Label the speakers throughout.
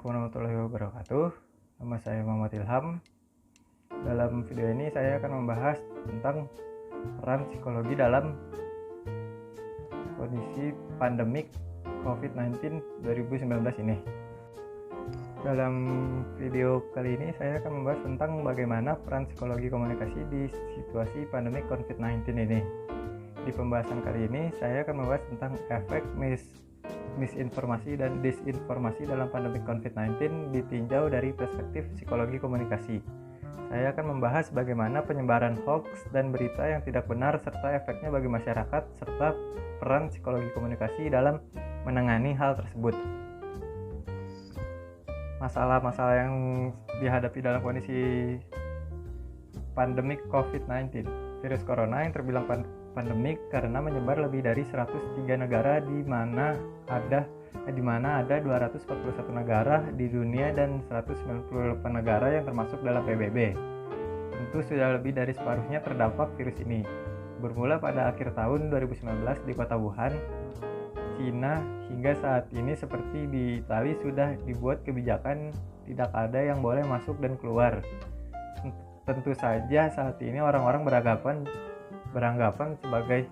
Speaker 1: Assalamualaikum warahmatullahi wabarakatuh. Nama saya Muhammad Ilham. Dalam video ini saya akan membahas tentang peran psikologi dalam kondisi pandemik COVID-19 2019 ini. Dalam video kali ini saya akan membahas tentang bagaimana peran psikologi komunikasi di situasi pandemik COVID-19 ini. Di pembahasan kali ini saya akan membahas tentang efek misinformasi dan disinformasi dalam pandemi COVID-19 ditinjau dari perspektif psikologi komunikasi. Saya akan membahas bagaimana penyebaran hoax dan berita yang tidak benar serta efeknya bagi masyarakat serta peran psikologi komunikasi dalam menangani hal tersebut. Masalah-masalah yang dihadapi dalam kondisi pandemi COVID-19. Virus corona yang terbilang pandemik karena menyebar lebih dari 103 negara di mana ada 241 negara di dunia dan 198 negara yang termasuk dalam PBB. Tentu sudah lebih dari separuhnya terdampak virus ini. Bermula pada akhir tahun 2019 di kota Wuhan, Cina, hingga saat ini seperti di Italia sudah dibuat kebijakan tidak ada yang boleh masuk dan keluar. Tentu saja saat ini orang-orang beranggapan sebagai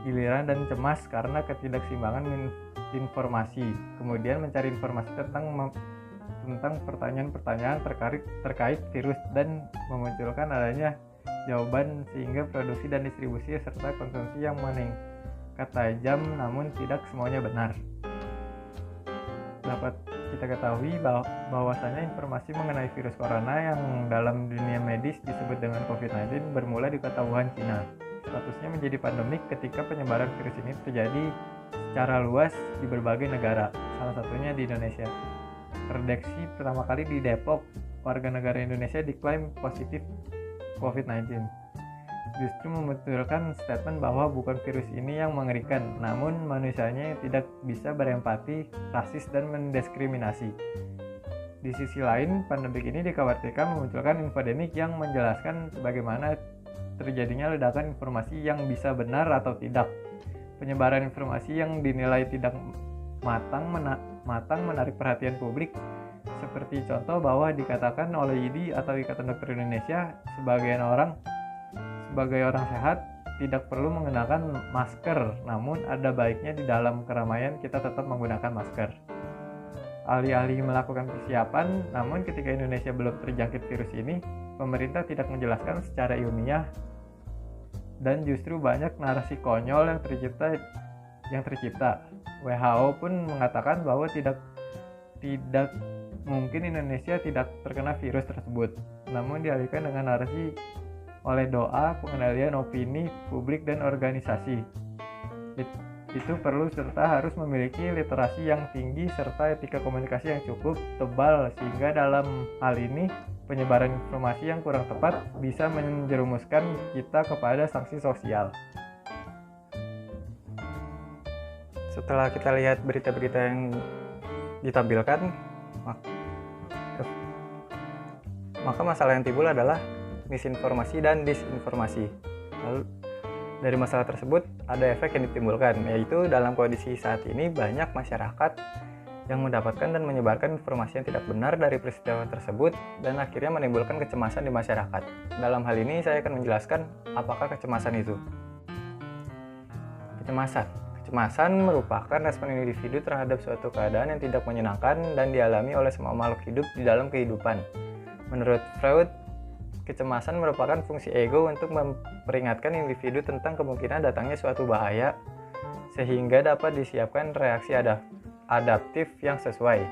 Speaker 1: giliran dan cemas karena ketidakseimbangan informasi. Kemudian mencari informasi tentang pertanyaan-pertanyaan terkait virus dan memunculkan adanya jawaban sehingga produksi dan distribusi serta konsumsi yang meningkat tajam, namun tidak semuanya benar. Dapat kita ketahui bahwasanya informasi mengenai virus corona yang dalam dunia medis disebut dengan COVID-19 bermula di kota Wuhan, Cina. Statusnya menjadi pandemik ketika penyebaran virus ini terjadi secara luas di berbagai negara, salah satunya di Indonesia. Terdeteksi pertama kali di Depok, warga negara Indonesia diklaim positif COVID-19. Justru membenturkan statement bahwa bukan virus ini yang mengerikan, namun manusianya yang tidak bisa berempati, rasis, dan mendiskriminasi. Di sisi lain, pandemik ini dikhawatirkan memunculkan infodemik yang menjelaskan bagaimana terjadinya ledakan informasi yang bisa benar atau tidak. Penyebaran informasi yang dinilai tidak matang menarik perhatian publik, seperti contoh bahwa dikatakan oleh IDI atau Ikatan Dokter Indonesia sebagai orang sehat tidak perlu menggunakan masker, namun ada baiknya di dalam keramaian kita tetap menggunakan masker. Alih-alih melakukan persiapan, namun ketika Indonesia belum terjangkit virus ini, pemerintah tidak menjelaskan secara ilmiah dan justru banyak narasi konyol yang tercipta. WHO pun mengatakan bahwa tidak mungkin Indonesia tidak terkena virus tersebut, namun dialihkan dengan narasi oleh doa, pengendalian opini publik dan organisasi. Itu perlu serta harus memiliki literasi yang tinggi serta etika komunikasi yang cukup tebal sehingga dalam hal ini penyebaran informasi yang kurang tepat bisa menjerumuskan kita kepada sanksi sosial. Setelah kita lihat berita-berita yang ditampilkan, maka masalah yang timbul adalah misinformasi dan disinformasi. Lalu dari masalah tersebut ada efek yang ditimbulkan, yaitu dalam kondisi saat ini banyak masyarakat yang mendapatkan dan menyebarkan informasi yang tidak benar dari peristiwa tersebut dan akhirnya menimbulkan kecemasan di masyarakat. Dalam hal ini saya akan menjelaskan apakah kecemasan itu. Kecemasan merupakan respon individu terhadap suatu keadaan yang tidak menyenangkan dan dialami oleh semua makhluk hidup di dalam kehidupan. Menurut Freud, kecemasan merupakan fungsi ego untuk memperingatkan individu tentang kemungkinan datangnya suatu bahaya sehingga dapat disiapkan reaksi adaptif yang sesuai.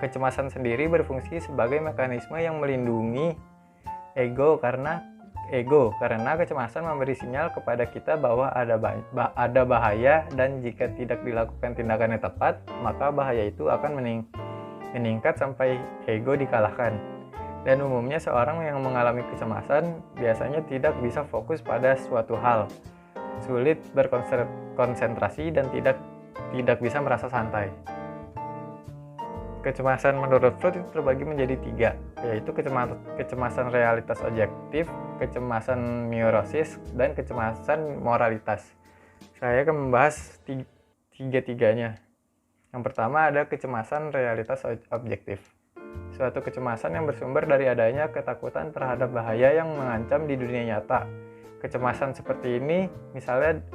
Speaker 1: Kecemasan sendiri berfungsi sebagai mekanisme yang melindungi ego karena kecemasan memberi sinyal kepada kita bahwa ada bahaya dan jika tidak dilakukan tindakan yang tepat, maka bahaya itu akan meningkat sampai ego dikalahkan. Dan umumnya seorang yang mengalami kecemasan biasanya tidak bisa fokus pada suatu hal, sulit berkonsentrasi dan tidak bisa merasa santai. Kecemasan menurut Freud itu terbagi menjadi 3, yaitu kecemasan realitas objektif, kecemasan neurosis, dan kecemasan moralitas. Saya akan membahas tiga-tiganya. Yang pertama ada kecemasan realitas objektif. Suatu kecemasan yang bersumber dari adanya ketakutan terhadap bahaya yang mengancam di dunia nyata. Kecemasan seperti ini misalnya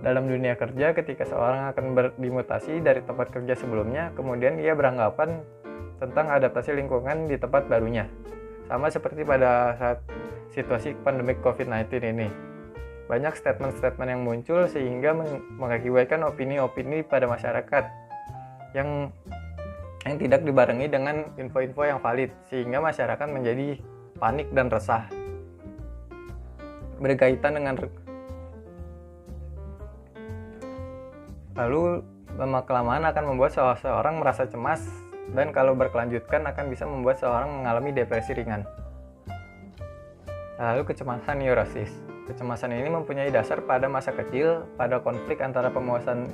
Speaker 1: dalam dunia kerja ketika seorang akan dimutasi dari tempat kerja sebelumnya, kemudian ia beranggapan tentang adaptasi lingkungan di tempat barunya. Sama seperti pada saat situasi pandemi COVID-19 ini. Banyak statement-statement yang muncul sehingga mengakibatkan opini-opini pada masyarakat yang tidak dibarengi dengan info-info yang valid, sehingga masyarakat menjadi panik dan resah. Berkaitan dengan lalu lama-kelamaan akan membuat seseorang merasa cemas, dan kalau berkelanjutkan akan bisa membuat seseorang mengalami depresi ringan. Lalu kecemasan neurosis. Kecemasan ini mempunyai dasar pada masa kecil, pada konflik antara pemuasan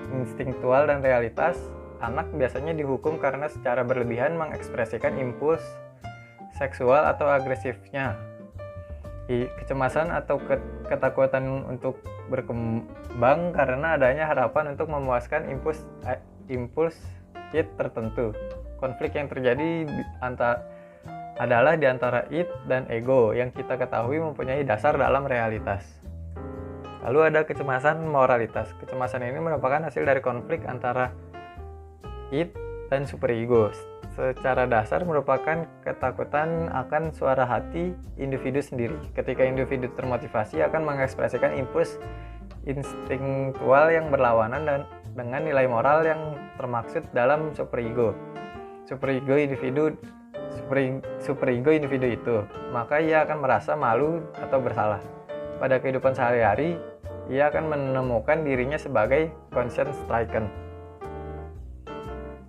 Speaker 1: instinktual dan realitas. Anak biasanya dihukum karena secara berlebihan mengekspresikan impuls seksual atau agresifnya. Kecemasan atau ketakutan untuk berkembang karena adanya harapan untuk memuaskan impuls tertentu. Konflik yang terjadi adalah di antara id dan ego yang kita ketahui mempunyai dasar dalam realitas. Lalu ada kecemasan moralitas. Kecemasan ini merupakan hasil dari konflik antara id dan superego. Secara dasar merupakan ketakutan akan suara hati individu sendiri. Ketika individu termotivasi akan mengekspresikan impuls instinktual yang berlawanan dengan nilai moral yang termaksud dalam superego individu itu, maka ia akan merasa malu atau bersalah. Pada kehidupan sehari-hari, ia akan menemukan dirinya sebagai conscience stricken.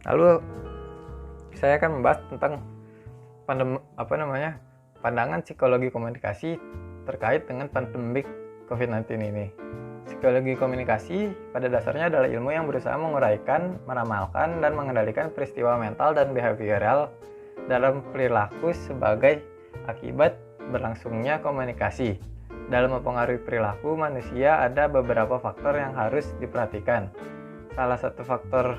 Speaker 1: Lalu saya akan membahas tentang pandangan psikologi komunikasi terkait dengan pandemik COVID-19 ini. Psikologi komunikasi pada dasarnya adalah ilmu yang berusaha menguraikan, meramalkan, dan mengendalikan peristiwa mental dan behavioral dalam perilaku sebagai akibat berlangsungnya komunikasi. Dalam mempengaruhi perilaku manusia ada beberapa faktor yang harus diperhatikan. Salah satu faktor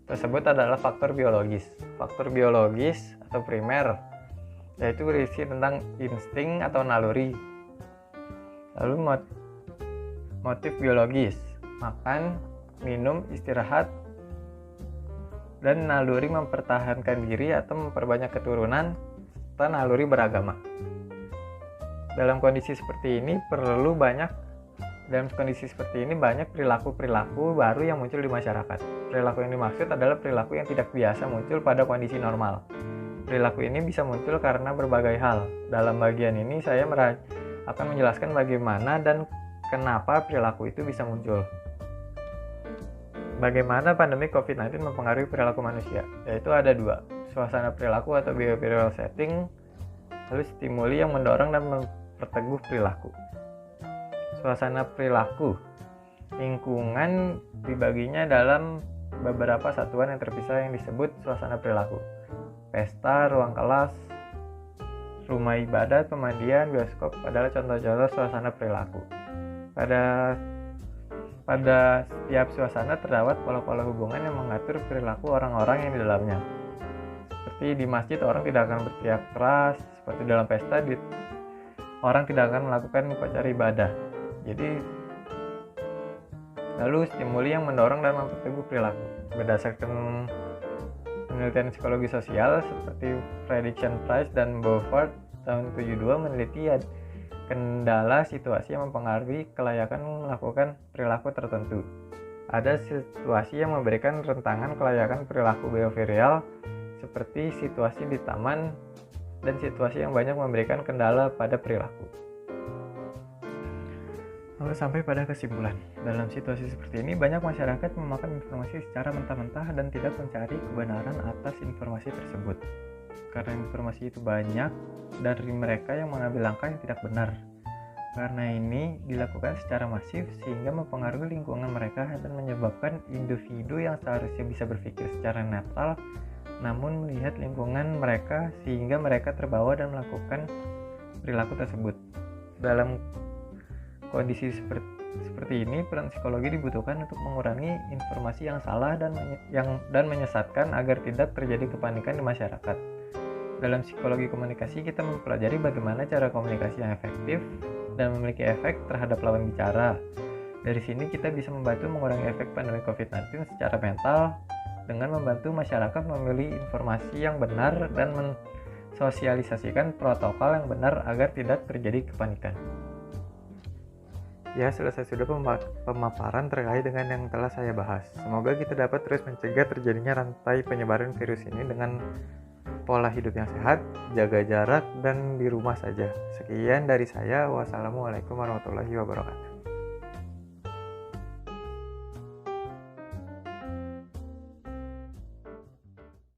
Speaker 1: tersebut adalah faktor biologis. Faktor biologis atau primer yaitu berisi tentang insting atau naluri. Lalu motif biologis, makan, minum, istirahat, dan naluri mempertahankan diri atau memperbanyak keturunan, serta naluri beragama. Dalam kondisi seperti ini banyak perilaku-perilaku baru yang muncul di masyarakat. Perilaku yang dimaksud adalah perilaku yang tidak biasa muncul pada kondisi normal. Perilaku ini bisa muncul karena berbagai hal. Dalam bagian ini saya akan menjelaskan bagaimana dan kenapa perilaku itu bisa muncul. Bagaimana pandemi COVID-19 mempengaruhi perilaku manusia? Yaitu ada dua, suasana perilaku atau behavioral setting, lalu stimuli yang mendorong dan memperteguh perilaku. Suasana perilaku, lingkungan dibaginya dalam beberapa satuan yang terpisah yang disebut suasana perilaku. Pesta, ruang kelas, rumah ibadat, pemandian, bioskop adalah contoh-contoh suasana perilaku. Pada setiap suasana terdapat pola-pola hubungan yang mengatur perilaku orang-orang yang di dalamnya. Seperti di masjid orang tidak akan berteriak keras, seperti dalam pesta orang tidak akan melakukan upacara ibadah. Jadi, lalu stimuli yang mendorong dan memperteguh perilaku. Berdasarkan penelitian psikologi sosial seperti Prediction Price dan Beaufort tahun 72 meneliti kendala situasi yang mempengaruhi kelayakan melakukan perilaku tertentu. Ada situasi yang memberikan rentangan kelayakan perilaku behavioral seperti situasi di taman dan situasi yang banyak memberikan kendala pada perilaku. Lalu sampai pada kesimpulan, dalam situasi seperti ini banyak masyarakat memakan informasi secara mentah-mentah dan tidak mencari kebenaran atas informasi tersebut. Karena informasi itu banyak, dari mereka yang mengambil langkah yang tidak benar. Karena ini dilakukan secara masif sehingga mempengaruhi lingkungan mereka dan menyebabkan individu yang seharusnya bisa berpikir secara netral namun melihat lingkungan mereka sehingga mereka terbawa dan melakukan perilaku tersebut. Dalam kondisi Seperti ini, peran psikologi dibutuhkan untuk mengurangi informasi yang salah dan menyesatkan agar tidak terjadi kepanikan di masyarakat. Dalam psikologi komunikasi, kita mempelajari bagaimana cara komunikasi yang efektif dan memiliki efek terhadap lawan bicara. Dari sini kita bisa membantu mengurangi efek pandemi COVID-19 secara mental dengan membantu masyarakat memilih informasi yang benar dan mensosialisasikan protokol yang benar agar tidak terjadi kepanikan. Ya, selesai sudah pemaparan terkait dengan yang telah saya bahas. Semoga kita dapat terus mencegah terjadinya rantai penyebaran virus ini dengan pola hidup yang sehat, jaga jarak, dan di rumah saja. Sekian dari saya. Wassalamualaikum warahmatullahi wabarakatuh.